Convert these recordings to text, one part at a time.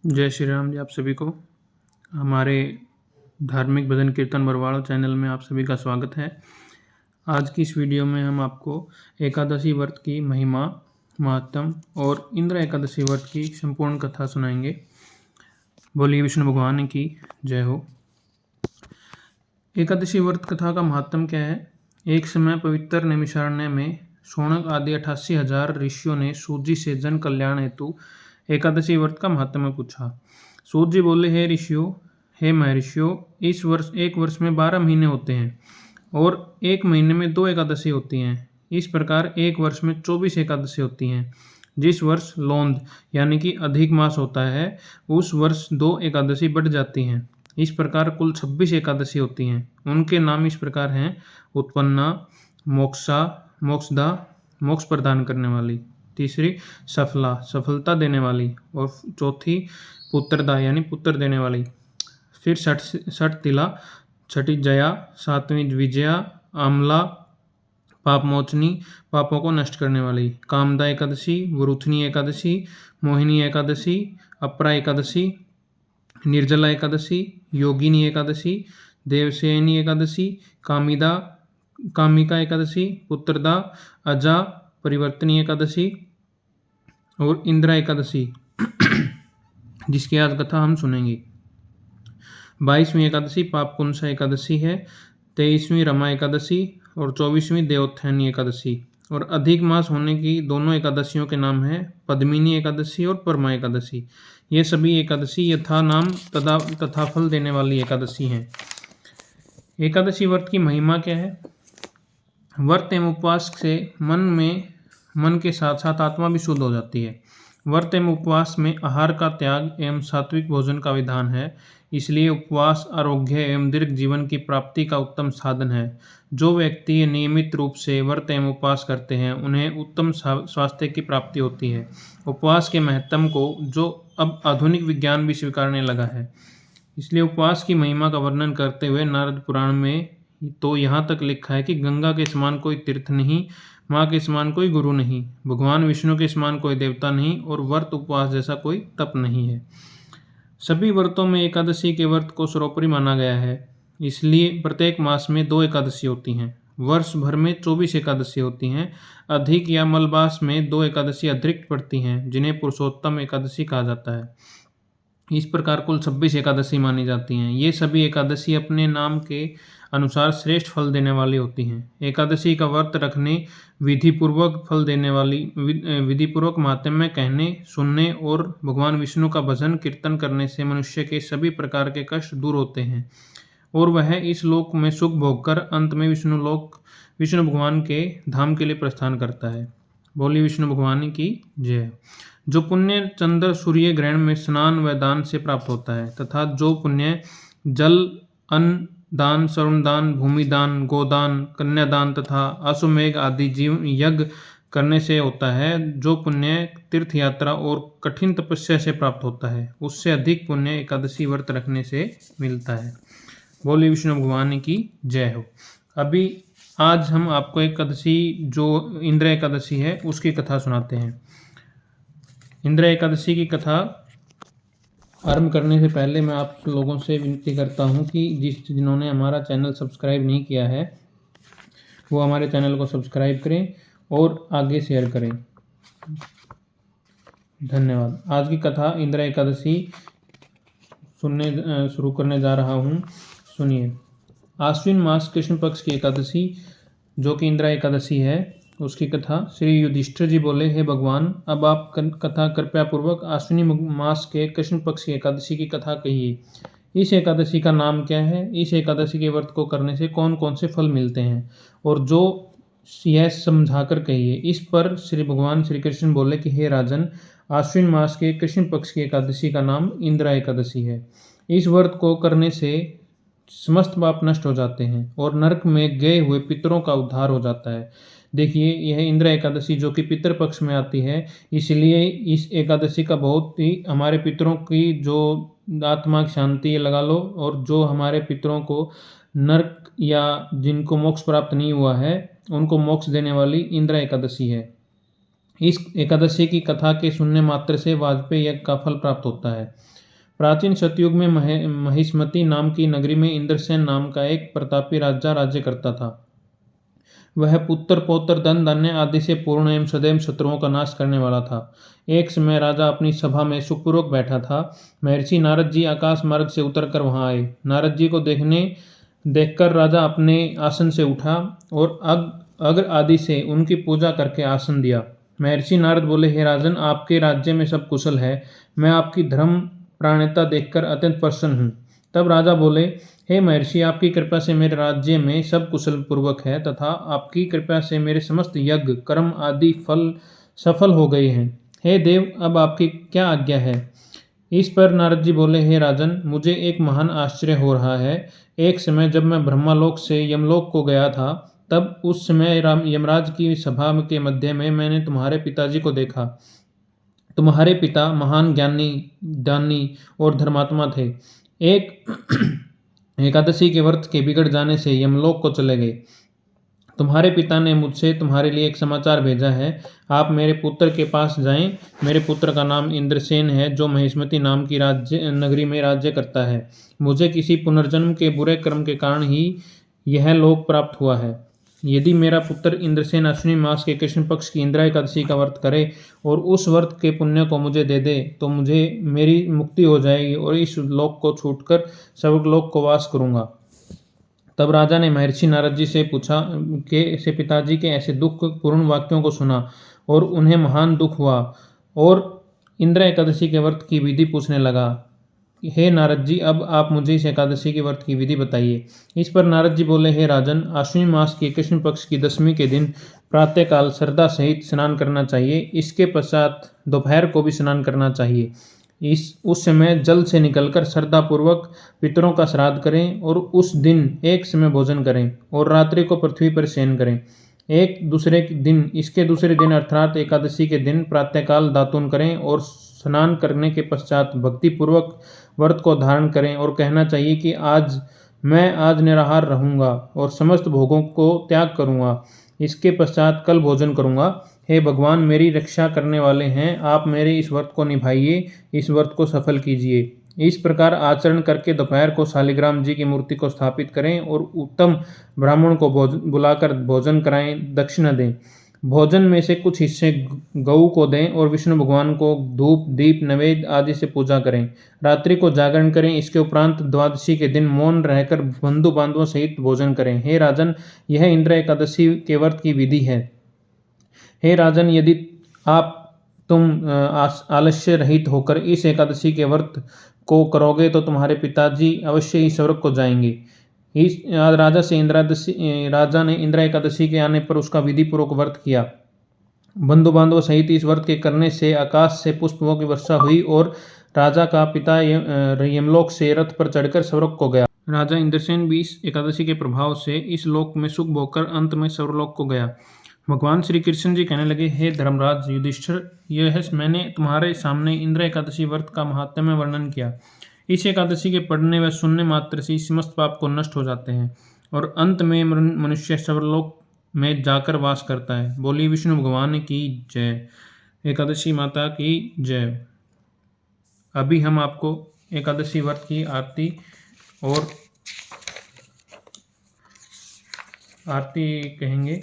जय श्री राम जी। आप सभी को हमारे धार्मिक भजन कीर्तन बरवाड़ा चैनल में आप सभी का स्वागत है। आज की इस वीडियो में हम आपको एकादशी व्रत की महिमा, महात्म और इंद्र एकादशी व्रत की संपूर्ण कथा सुनाएंगे। बोलिए विष्णु भगवान की जय हो। एकादशी व्रत कथा का महात्म क्या है? एक समय पवित्र नैमिषारण्य में शौनक आदि 88,000 ऋषियों ने सूत जी से जन कल्याण हेतु एकादशी व्रत का महात्म्य पूछा। सूत जी बोले, हे ऋषियों, हे महर्षियों, इस वर्ष एक वर्ष में 12 महीने होते हैं और एक महीने में 2 एकादशी होती हैं। इस प्रकार एक वर्ष में 24 एकादशी होती हैं। जिस वर्ष लौंद यानी कि अधिक मास होता है उस वर्ष 2 एकादशी बढ़ जाती हैं। इस प्रकार कुल 26 एकादशी होती हैं। उनके नाम इस प्रकार हैं: उत्पन्ना, मोक्षा, मोक्षदा, मोक्ष प्रदान करने वाली, तीसरी सफला, सफलता देने वाली, और चौथी पुत्रदा यानी पुत्र देने वाली, फिर षठ तिला, छठी जया, सातवीं विजया, आमला पाप मोचनी, पापों को नष्ट करने वाली, कामदा एकादशी, वरुथनी एकादशी, मोहिनी एकादशी, अपरा एकादशी, निर्जला एकादशी, योगिनी एकादशी, देवसेनी एकादशी, कामिका एकादशी, पुत्रदा, अजा, परिवर्तनी एकादशी और इंद्रा एकादशी जिसकी आज कथा हम सुनेंगे। 22वीं एकादशी पापकुंसा एकादशी है, 23वीं रमा एकादशी और 24वीं देवोत्थानी एकादशी। और अधिक मास होने की दोनों एकादशियों के नाम हैं पद्मिनी एकादशी और परमा एकादशी। ये सभी एकादशी यथा नाम तथा फल देने वाली एकादशी हैं। एकादशी व्रत की महिमा क्या है? व्रत एवं उपवास से मन के साथ साथ आत्मा भी शुद्ध हो जाती है। व्रत एवं उपवास में आहार का त्याग एवं सात्विक भोजन का विधान है। इसलिए उपवास आरोग्य एवं दीर्घ जीवन की प्राप्ति का उत्तम साधन है। जो व्यक्ति नियमित रूप से व्रत एवं उपवास करते हैं उन्हें उत्तम स्वास्थ्य की प्राप्ति होती है। उपवास के महत्व को जो अब आधुनिक विज्ञान भी स्वीकारने लगा है। इसलिए उपवास की महिमा का वर्णन करते हुए नारद पुराण में तो यहाँ तक लिखा है कि गंगा के समान कोई तीर्थ नहीं, माँ के समान कोई गुरु नहीं, भगवान विष्णु के समान कोई देवता नहीं और व्रत उपवास जैसा कोई तप नहीं है। सभी व्रतों में एकादशी के व्रत को सर्वोपरि माना गया है। इसलिए प्रत्येक मास में 2 एकादशी होती हैं। वर्ष भर में 24 एकादशी होती हैं। अधिक या मलमास में 2 एकादशी अतिरिक्त पड़ती हैं जिन्हें पुरुषोत्तम एकादशी कहा जाता है। इस प्रकार कुल 26 एकादशी मानी जाती हैं। ये सभी एकादशी अपने नाम के अनुसार श्रेष्ठ फल देने वाली होती हैं। एकादशी का व्रत रखने, विधिपूर्वक फल देने वाली, विधिपूर्वक महात्म्य कहने, सुनने और भगवान विष्णु का भजन कीर्तन करने से मनुष्य के सभी प्रकार के कष्ट दूर होते हैं और वह इस लोक में सुख भोगकर अंत में विष्णु भगवान के धाम के लिए प्रस्थान करता है। बोली विष्णु भगवान की जय। जो पुण्य चंद्र सूर्य ग्रहण में स्नान व दान से प्राप्त होता है तथा जो पुण्य जल, अन्न दान, स्वर्ण दान, भूमि दान, गोदान, कन्यादान तथा अश्वमेघ आदि जीव यज्ञ करने से होता है, जो पुण्य तीर्थ यात्रा और कठिन तपस्या से प्राप्त होता है, उससे अधिक पुण्य एकादशी व्रत रखने से मिलता है। बोली विष्णु भगवान की जय हो। अभी आज हम आपको एकादशी जो इंद्र एकादशी है उसकी कथा सुनाते हैं। इंद्र एकादशी की कथा आरंभ करने से पहले मैं आप लोगों से विनती करता हूं कि जिन्होंने हमारा चैनल सब्सक्राइब नहीं किया है वो हमारे चैनल को सब्सक्राइब करें और आगे शेयर करें। धन्यवाद। आज की कथा इंद्र एकादशी सुनने शुरू करने जा रहा हूं। सुनिए। आश्विन मास कृष्ण पक्ष की एकादशी जो कि इंद्र एकादशी है उसकी कथा। श्री युधिष्ठिर जी बोले, हे भगवान, अब आप कथा कृपया पूर्वक आश्विनी मास के कृष्ण पक्ष की एकादशी की कथा कहिए। इस एकादशी का नाम क्या है? इस एकादशी के व्रत को करने से कौन कौन से फल मिलते हैं और जो यह समझाकर कहिए। इस पर श्री भगवान श्री कृष्ण बोले कि हे राजन, आश्विन मास के कृष्ण पक्ष की एकादशी का नाम इंद्र एकादशी है। इस व्रत को करने से समस्त पाप नष्ट हो जाते हैं और नरक में गए हुए पितरों का उद्धार हो जाता है। देखिए, यह इंद्र एकादशी जो कि पितृ पक्ष में आती है, इसलिए इस एकादशी का बहुत ही हमारे पितरों की जो आत्मा की शांति लगा लो और जो हमारे पितरों को नरक या जिनको मोक्ष प्राप्त नहीं हुआ है उनको मोक्ष देने वाली इंद्र एकादशी है। इस एकादशी की कथा के सुनने मात्र से वाजपेयी यज्ञ का फल प्राप्त होता है। प्राचीन सतयुग में महिष्मती नाम की नगरी में इंद्रसेन नाम का एक प्रतापी राजा राज्य करता था। वह पुत्र पौत्र धन धान्य आदि से पूर्ण एवं सदैव शत्रुओं का नाश करने वाला था। एक समय राजा अपनी सभा में सुखपूर्वक बैठा था। महर्षि नारद जी आकाश मार्ग से उतरकर वहां आए। नारद जी को देखकर राजा अपने आसन से उठा और अग्र आदि से उनकी पूजा करके आसन दिया। महर्षि नारद बोले, हे राजन, आपके राज्य में सब कुशल है। मैं आपकी धर्म प्राणता देखकर अत्यंत प्रसन्न हूँ। तब राजा बोले, हे महर्षि, आपकी कृपा से मेरे राज्य में सब कुशल पूर्वक है तथा आपकी कृपा से मेरे समस्त यज्ञ कर्म आदि फल सफल हो गए हैं। हे देव, अब आपकी क्या आज्ञा है? इस पर नारद जी बोले, हे राजन, मुझे एक महान आश्चर्य हो रहा है। एक समय जब मैं ब्रह्मालोक से यमलोक को गया था, तब उस समय यमराज की सभा के मध्य में मैंने तुम्हारे पिताजी को देखा। तुम्हारे पिता महान ज्ञानी दानी और धर्मात्मा थे। एक एकादशी के व्रत के बिगड़ जाने से यमलोक को चले गए। तुम्हारे पिता ने मुझसे तुम्हारे लिए एक समाचार भेजा है। आप मेरे पुत्र के पास जाएं। मेरे पुत्र का नाम इंद्रसेन है, जो महिष्मती नाम की राज्य नगरी में राज्य करता है। मुझे किसी पुनर्जन्म के बुरे कर्म के कारण ही यह लोक प्राप्त हुआ है। यदि मेरा पुत्र इंद्रसेन अश्विनी मास के कृष्ण पक्ष की इंदिरा एकादशी का व्रत करे और उस व्रत के पुण्य को मुझे दे दे, तो मुझे मेरी मुक्ति हो जाएगी और इस लोक को छूटकर स्वर्गलोक को वास करूंगा। तब राजा ने महर्षि नारद जी से पूछा से पिताजी के ऐसे दुख पूर्ण वाक्यों को सुना और उन्हें महान दुख हुआ और इंदिरा एकादशी के व्रत की विधि पूछने लगा। हे नारद जी, अब आप मुझे इस एकादशी के व्रत की विधि बताइए। इस पर नारद जी बोले, हे राजन, अश्विनी मास के कृष्ण पक्ष की दशमी के दिन प्रातःकाल श्रद्धा सहित स्नान करना चाहिए। इसके पश्चात दोपहर को भी स्नान करना चाहिए। उस समय जल से निकलकर श्रद्धा पूर्वक पितरों का श्राद्ध करें और उस दिन एक समय भोजन करें और रात्रि को पृथ्वी पर शयन करें। इसके दूसरे दिन अर्थात एकादशी के दिन प्रातःकाल दातून करें और स्नान करने के पश्चात भक्ति पूर्वक व्रत को धारण करें और कहना चाहिए कि आज निराहार रहूंगा और समस्त भोगों को त्याग करूंगा। इसके पश्चात कल भोजन करूंगा। हे भगवान, मेरी रक्षा करने वाले हैं, आप मेरे इस व्रत को निभाइए, इस व्रत को सफल कीजिए। इस प्रकार आचरण करके दोपहर को शालिग्राम जी की मूर्ति को स्थापित करें और उत्तम ब्राह्मण को बुलाकर भोजन कराएं, दक्षिणा दें। भोजन में से कुछ हिस्से गऊ को दें और विष्णु भगवान को धूप दीप नैवेद्य आदि से पूजा करें। रात्रि को जागरण करें। इसके उपरांत द्वादशी के दिन मौन रहकर बंधु बांधवों सहित भोजन करें। हे राजन, यह इंदिरा एकादशी के व्रत की विधि है। हे राजन, यदि तुम आलस्य रहित होकर इस एकादशी के व्रत को करोगे तो तुम्हारे पिताजी अवश्य ही स्वर्ग को जाएंगे। राजा ने इंदिरा एकादशी के आने पर उसका विधि पूर्वक व्रत किया। बंधु बांधव सहित इस व्रत के करने से आकाश से पुष्पों की वर्षा हुई और राजा का पिता यमलोक से रथ पर चढ़कर स्वर्ग को गया। राजा इंद्रसेन भी इस एकादशी के प्रभाव से इस लोक में सुख भोगकर अंत में स्वर्गलोक को गया। भगवान श्री कृष्ण जी कहने लगे, हे धर्मराज युधिष्ठिर, यह मैंने तुम्हारे सामने इंदिरा एकादशी व्रत का महात्म्य वर्णन किया। इस एकादशी के पढ़ने व सुनने मात्र से समस्त पाप को नष्ट हो जाते हैं और अंत में मनुष्य स्वर्गलोक में जाकर वास करता है। बोली विष्णु भगवान की जय। एकादशी माता की जय। अभी हम आपको एकादशी व्रत की आरती कहेंगे।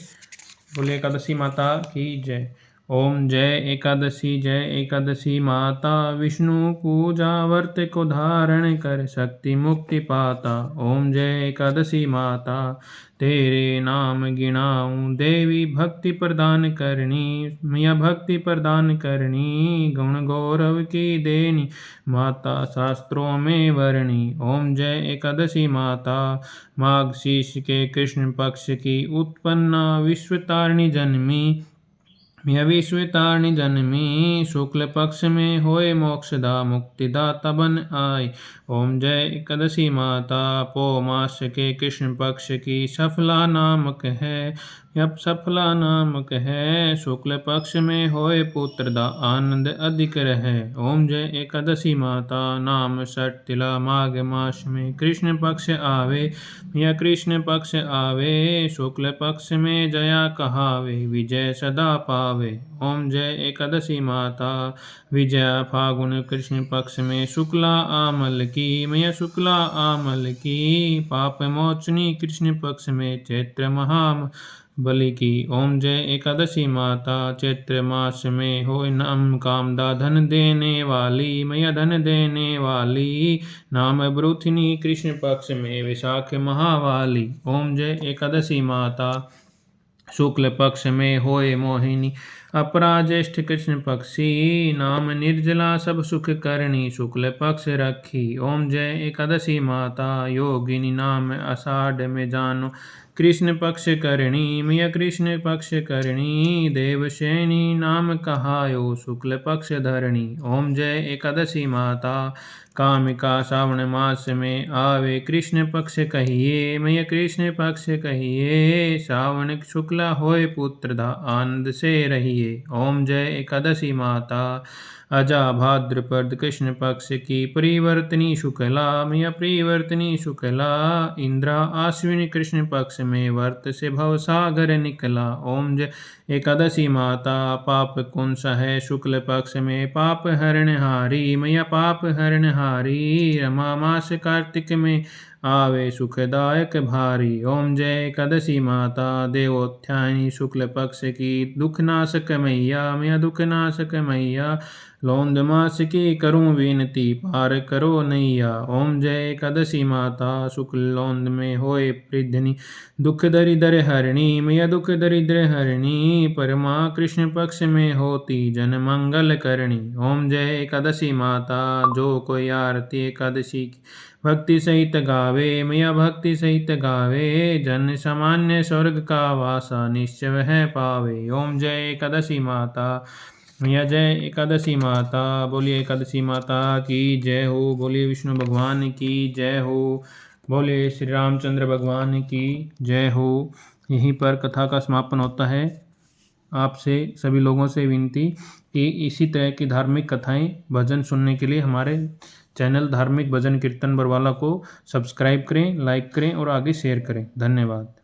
बोले एकादशी माता की जय। ओम जय एकादशी माता, विष्णु पूजा व्रत को धारण कर शक्ति मुक्ति पाता। ओम जय एकादशी माता, तेरे नाम गिनाऊं देवी भक्ति प्रदान करनी, मैया भक्ति प्रदान करनी, गुण गौरव की देनी, माता शास्त्रों में वर्णी। ओम जय एकादशी माता, माघ शीर्ष के कृष्ण पक्ष की उत्पन्ना विश्वतारिणी जन्मी, यह विश्वतारिणी जन्मी, शुक्ल पक्ष में होए मोक्षदा मुक्तिदाता बन आई। ओम जय एकादशी माता, पौ मास के कृष्ण पक्ष की सफला नामक है, यह सफला नामक है, शुक्ल पक्ष में होए पुत्रदा आनंद अधिक रहे। ओम जय एकादशी माता, नाम षटतिला माघ मास में कृष्ण पक्ष आवे, यह कृष्ण पक्ष आवे, शुक्ल पक्ष में जया कहावे, विजय सदा पावे। पावे। ओम जय एकादशी माता विजया फागुन कृष्ण पक्ष में शुक्ला आमल की, मैया शुक्ला आमल की। पाप मोचनी कृष्ण पक्ष में चैत्र महा बलि की। ओम जय एकादशी माता चैत्र मास में हो नाम कामदा धन देने वाली, मैया धन देने वाली। नाम ब्रूथिनी कृष्ण पक्ष में विशाख महावाली। ओम जय एकादशी माता शुक्ल पक्ष में होए मोहिनी अपरा ज्येष्ठ कृष्ण पक्षी। नाम निर्जला सब सुख करणी शुक्ल पक्ष रखी। ओम जय एकादशी माता योगिनी नाम आषाढ़ में जानो कृष्ण पक्ष करणी, मैया कृष्ण पक्ष करणी। देवशैनी नाम कहायो शुक्ल पक्ष धरणी। ओम जय एकादशी माता कामिका श्रावण मास में आवे कृष्ण पक्ष कहिए, मैया कृष्ण पक्ष कहिए। श्रावण शुक्ला होए पुत्रदा आनंद से रहिए। ओम जय एकादशी माता अजा भाद्रपद कृष्ण पक्ष की परिवर्तनी शुक्ला, मैया परिवर्तनी शुक्ला। इंद्रा आश्विनी कृष्ण पक्ष में वर्त से भव सागर निकला। ओम जय एकादशी माता पाप कौन सा है शुक्ल पक्ष में पाप हरणहारी, मैया पाप हरणहारी। रमा मास कार्तिक में आवे सुखदायक भारी। ओम जय एकादशी माता देवोत्थानी शुक्ल पक्ष की दुखनाशक मैया, मैया दुखनाशक मैया। लौंद मास की करूं विनती पार करो नैया। ओम जय एकादशी माता शुक्ल लौंद में होए प्रिधनी दुख दरिद्र हरणी, मैया दुख दरिद्र हरणी। परमा कृष्ण पक्ष में होती जन मंगल करणी। ओम जय एकादशी माता जो कोई आरती एकादशी की भक्ति सहित गावे, मैया भक्ति सहित गावे। जन सामान्य स्वर्ग का वासा निश्चय वह पावे। ओम जय एकादशी माता मैया जय एकादशी माता। बोलिए एकादशी माता की जय हो, बोलिए विष्णु भगवान की जय हो, बोलिए श्री रामचंद्र भगवान की जय हो। यहीं पर कथा का समापन होता है। आपसे सभी लोगों से विनती कि इसी तरह की धार्मिक कथाएं भजन सुनने के लिए हमारे चैनल धार्मिक भजन कीर्तन बरवाला को सब्सक्राइब करें, लाइक करें और आगे शेयर करें। धन्यवाद।